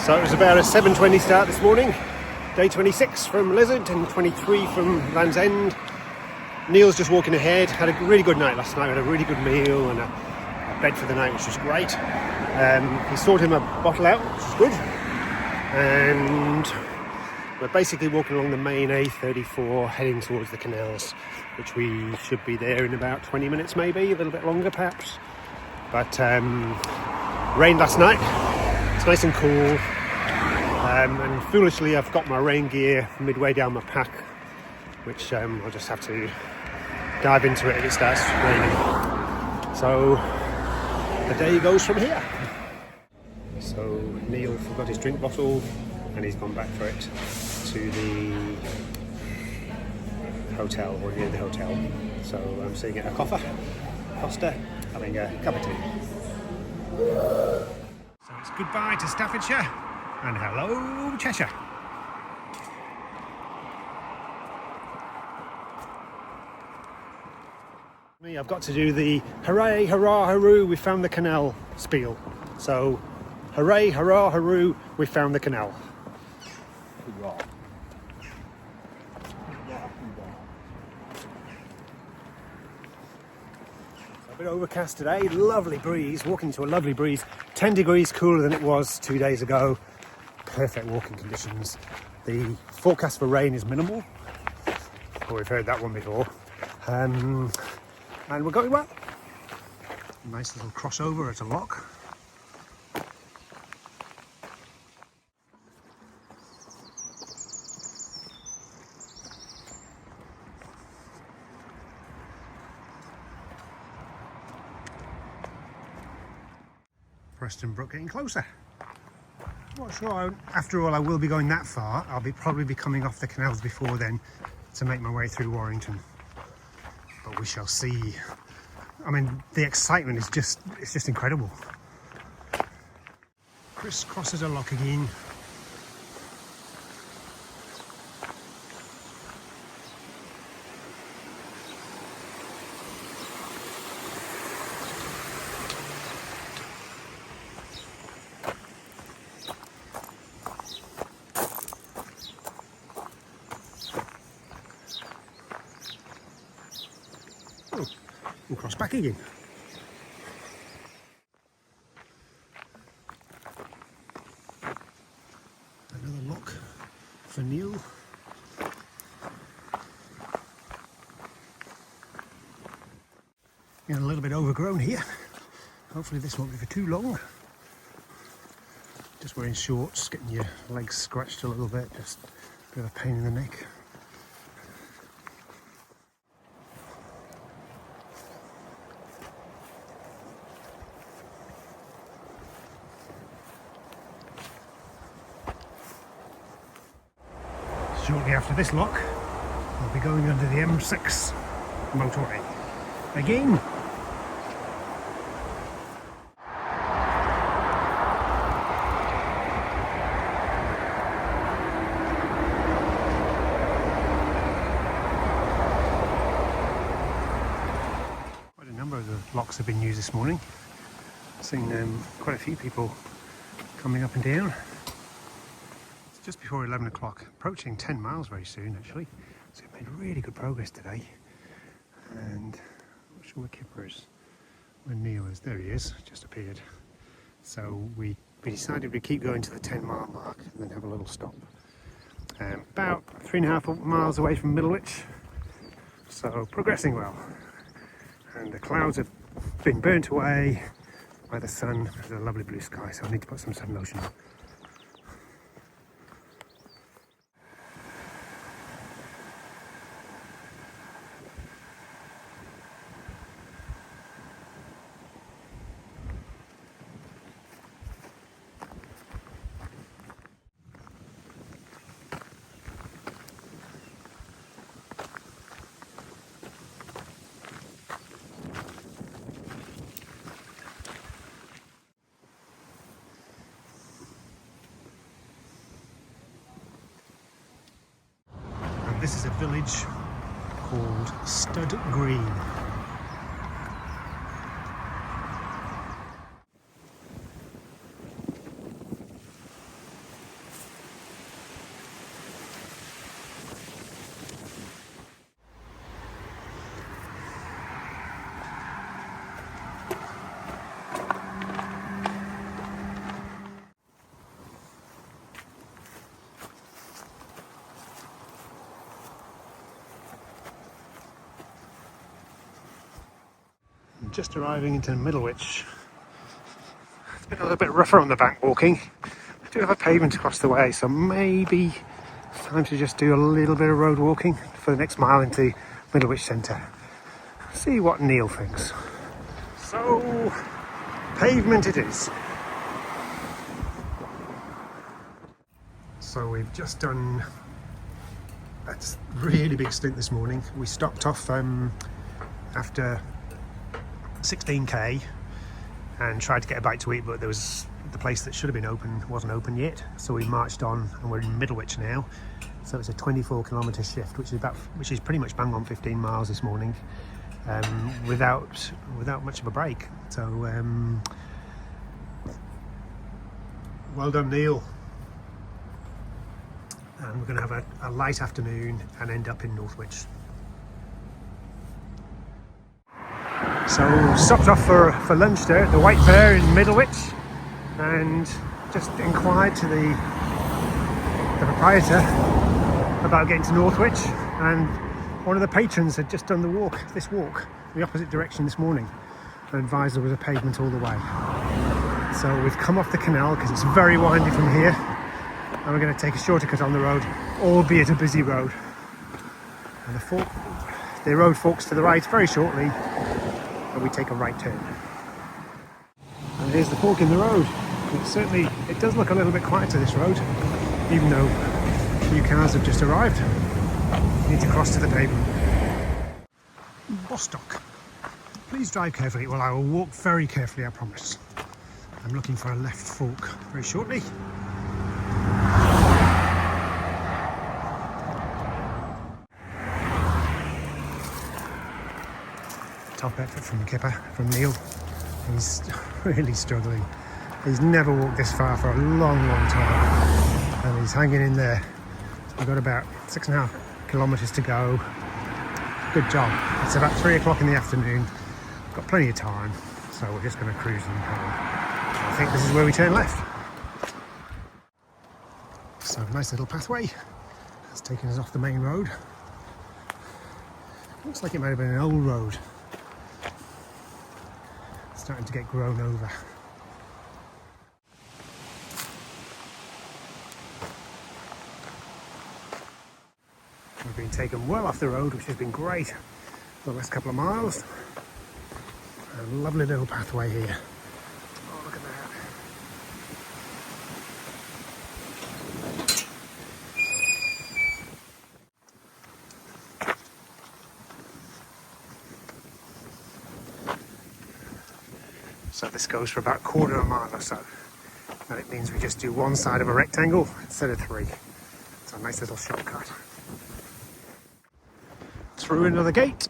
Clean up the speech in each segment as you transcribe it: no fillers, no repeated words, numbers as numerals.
So it was about a 7:20 start this morning. Day 26 from Lizard and 23 from Land's End. Neil's just walking ahead. Had a really good night last night. Had a really good meal and a bed for the night, which was great. He sorted him a bottle out, which is good. And we're basically walking along the main A34, heading towards the canals, which we should be there in about 20 minutes, maybe a little bit longer, perhaps. But rained last night. It's nice and cool. And foolishly, I've got my rain gear midway down my pack, which I'll just have to dive into it if it starts raining. So the day goes from here. So Neil forgot his drink bottle and he's gone back for it to the hotel, or near the hotel. So I'm sitting at a Costa, having a cup of tea. So it's goodbye to Staffordshire and hello Cheshire. I've got to do the hooray, hurrah, hooroo, we found the canal spiel. So hooray, hurrah, hooroo, we found the canal. A bit overcast today, lovely breeze, walking to a lovely breeze, 10 degrees cooler than it was 2 days ago. Perfect walking conditions. The forecast for rain is minimal. Oh, we've heard that one before. And we're going well. Nice little crossover at a lock. Preston Brook getting closer. Not sure, after all, I will be going that far. I'll probably be coming off the canals before then to make my way through Warrington. But we shall see. I mean, the excitement is it's just incredible. Chris crosses a lock again. And cross back again. Another lock for Neil. Getting a little bit overgrown here. Hopefully this won't be for too long. Just wearing shorts, getting your legs scratched a little bit, just a bit of a pain in the neck. Shortly after this lock, we'll be going under the M6 motorway. Again. Quite a number of the locks have been used this morning. I've seen quite a few people coming up and down. Just before 11 o'clock, approaching 10 miles very soon actually, so we've made really good progress today. And I'm not sure where Kipper is, where Neil is. There he is, just appeared. So we decided we'd keep going to the 10-mile mark and then have a little stop. About 3.5 miles away from Middlewich, so progressing well. And the clouds have been burnt away by the sun. There's a lovely blue sky, so I need to put some sun lotion on. This is a village called Stud Green. just arriving into Middlewich. It's been a little bit rougher on the bank walking. I do have a pavement across the way, so maybe it's time to just do a little bit of road walking for the next mile into Middlewich Centre. See what Neil thinks. So, pavement it is. So we've just done a really big stint this morning. We stopped off after 16k and tried to get a bite to eat, but there was the place that should have been open wasn't open yet, so we marched on and we're in Middlewich now. So it's a 24-kilometre shift, which is pretty much bang on 15 miles this morning, without much of a break. So well done, Neil. And we're going to have a light afternoon and end up in Northwich. So stopped off for lunch there at the White Bear in Middlewich and just inquired to the proprietor about getting to Northwich, and one of the patrons had just done the opposite direction this morning, and advised there was a pavement all the way. So we've come off the canal because it's very windy from here, and we're going to take a shorter cut on the road, albeit a busy road. And the road forks to the right very shortly, and we take a right turn. And here's the fork in the road. It does look a little bit quieter, this road, even though a few cars have just arrived. You need to cross to the pavement. Bostock. Please drive carefully. Well, I will walk very carefully, I promise. I'm looking for a left fork very shortly. Top effort from the kipper, from Neil. He's really struggling. He's never walked this far for a long time, and he's hanging in there. We've got about 6.5 kilometres to go. Good job. It's about 3 o'clock in the afternoon. Got plenty of time, so we're just going to cruise in home. I think this is where we turn left. So nice little pathway. It's taken us off the main road. Looks like it might have been an old road. Starting to get grown over. We've been taken well off the road, which has been great for the last couple of miles. A lovely little pathway here. Oh, look at that. So this goes for about a quarter of a mile or so. And it means we just do one side of a rectangle instead of 3. It's a nice little shortcut. Through another gate.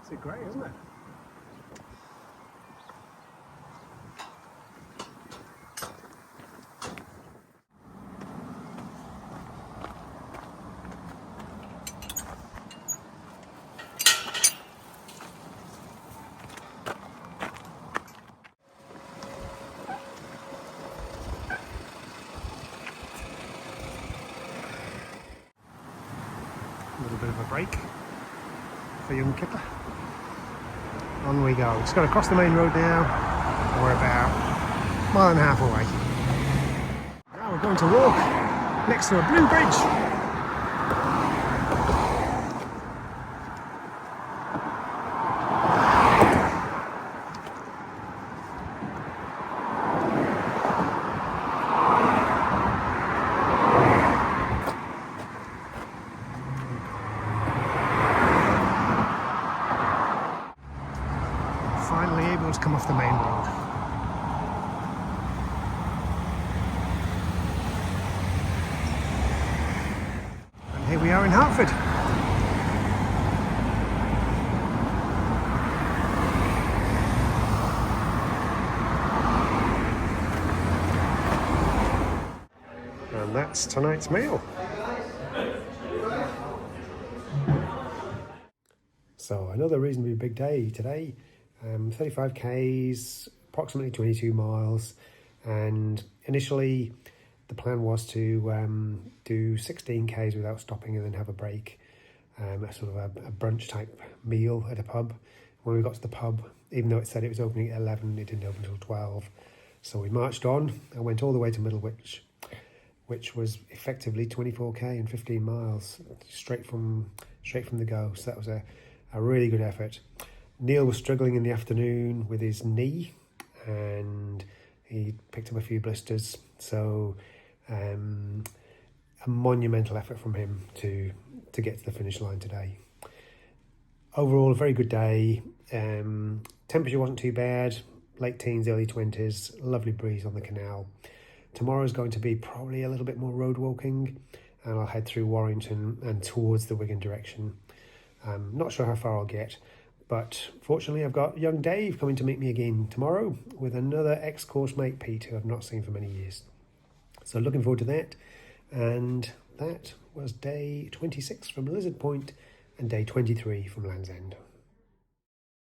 It's great, isn't it? A little bit of a break for young kipper. On we go. Just got to cross the main road now, and we're about 1.5 miles away. Now we're going to walk next to a blue bridge. Finally able to come off the main road. And here we are in Hartford. And that's tonight's meal. So another reasonably big day today, 35 Ks, approximately 22 miles, and initially the plan was to do 16 Ks without stopping and then have a break, a sort of a brunch type meal at a pub. When we got to the pub, even though it said it was opening at 11, it didn't open until 12. So we marched on and went all the way to Middlewich, which was effectively 24K and 15 miles straight from the go. So that was a really good effort. Neil was struggling in the afternoon with his knee, and he picked up a few blisters. So a monumental effort from him to get to the finish line today. Overall, a very good day. Temperature wasn't too bad, late teens, early 20s, lovely breeze on the canal. Tomorrow's going to be probably a little bit more road walking, and I'll head through Warrington and towards the Wigan direction. I'm not sure how far I'll get, but fortunately I've got young Dave coming to meet me again tomorrow with another ex-course mate, Pete, who I've not seen for many years. So looking forward to that. And that was day 26 from Lizard Point and day 23 from Land's End.